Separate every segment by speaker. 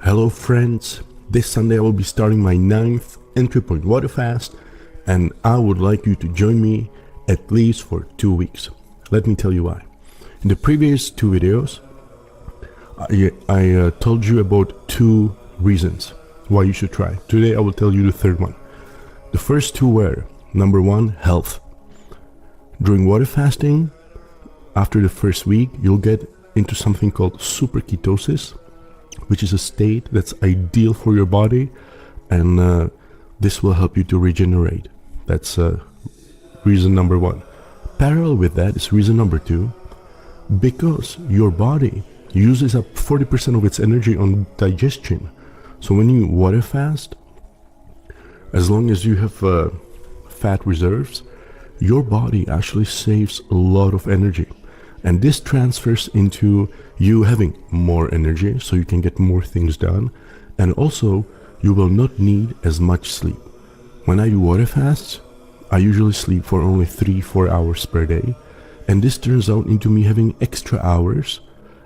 Speaker 1: Hello friends, this Sunday I will be starting my 9th ENTRYPOINT WATERFAST and I would like you to join me at least for 2 weeks. Let me tell you why. In the previous 2 videos, I told you about 2 reasons why you should try. Today I will tell you the third one. The first 2 were, number 1, health. During water fasting, after the first week, you'll get into something called superketosis, which is a state that's ideal for your body, and this will help you to regenerate. That's reason number 1. Parallel with that is reason number 2, because your body uses up 40% of its energy on digestion. So when you water fast, as long as you have fat reserves, your body actually saves a lot of energy. And this transfers into you having more energy, so you can get more things done. And also, you will not need as much sleep. When I do water fasts, I usually sleep for only 3-4 hours per day. And this turns out into me having extra hours.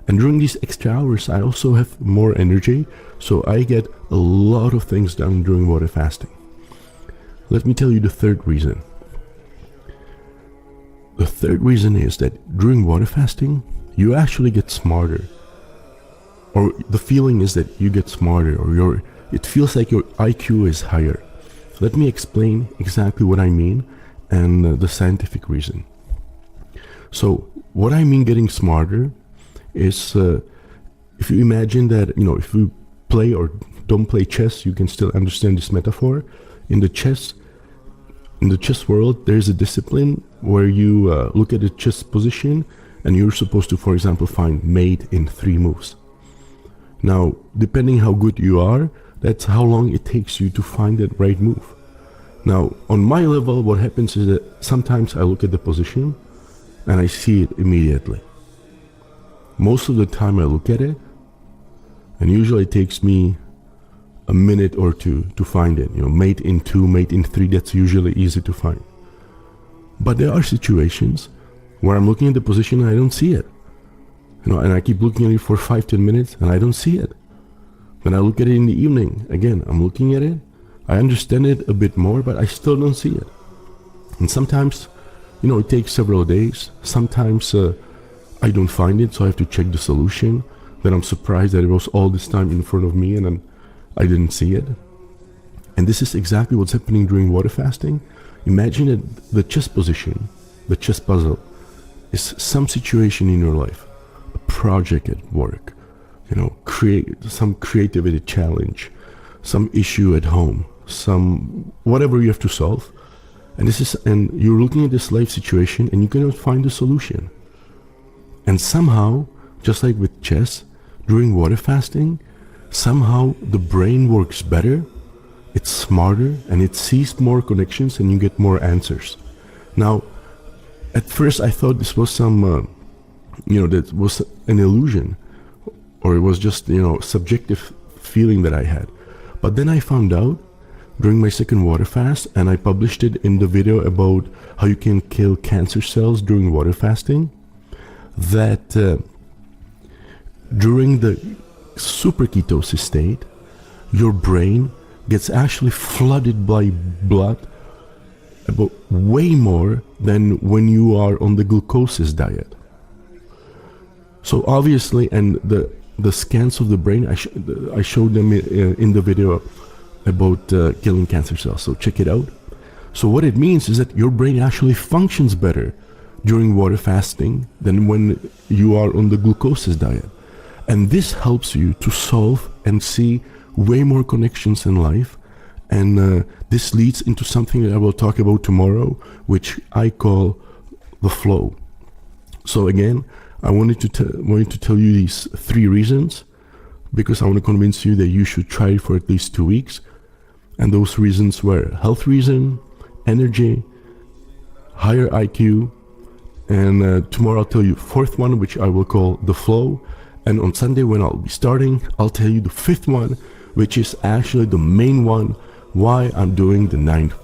Speaker 1: And during these extra hours, I also have more energy. So I get a lot of things done during water fasting. Let me tell you the third reason. The third reason is that during water fasting, you actually get smarter. Or the feeling is that you get smarter, or it feels like your IQ is higher. Let me explain exactly what I mean and the scientific reason. So what I mean getting smarter is if you imagine that, if you play or don't play chess, you can still understand this metaphor. In the chess world, there's a discipline where you look at the chess position and you're supposed to, for example, find mate in 3 moves. Now, depending how good you are, that's how long it takes you to find that right move. Now, on my level, what happens is that sometimes I look at the position and I see it immediately. Most of the time I look at it, and usually it takes me a minute or 2 to find it. Mate in 2, mate in 3, that's usually easy to find. But there are situations where I'm looking at the position and I don't see it. And I keep looking at it for 5-10 minutes and I don't see it. Then I look at it in the evening. Again, I'm looking at it. I understand it a bit more, but I still don't see it. And sometimes, it takes several days. Sometimes I don't find it, so I have to check the solution. Then I'm surprised that it was all this time in front of me and I didn't see it. And this is exactly what's happening during water fasting. Imagine that the chess position, the chess puzzle, is some situation in your life, a project at work, create some creativity challenge, some issue at home, some whatever you have to solve. And you're looking at this life situation and you cannot find a solution. And somehow, just like with chess, during water fasting, somehow the brain works better, it's smarter, and it sees more connections and you get more answers. Now, at first I thought this was some, that was an illusion, or it was just, subjective feeling that I had. But then I found out during my second water fast, and I published it in the video about how you can kill cancer cells during water fasting, that during the superketosis state, your brain gets actually flooded by blood about way more than when you are on the glucosis diet. So obviously, and the scans of the brain, I showed them in the video about killing cancer cells, so check it out. So what it means is that your brain actually functions better during water fasting than when you are on the glucosis diet. And this helps you to solve and see way more connections in life. And this leads into something that I will talk about tomorrow, which I call the flow. So again, I wanted to tell you these 3 reasons, because I want to convince you that you should try it for at least 2 weeks. And those reasons were health reason, energy, higher IQ, and tomorrow I'll tell you 4th one, which I will call the flow. And on Sunday, when I'll be starting, I'll tell you the 5th one, which is actually the main one, why I'm doing the 9th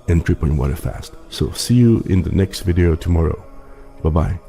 Speaker 1: ENTRYPOINT WATERFAST. So see you in the next video tomorrow. Bye-bye.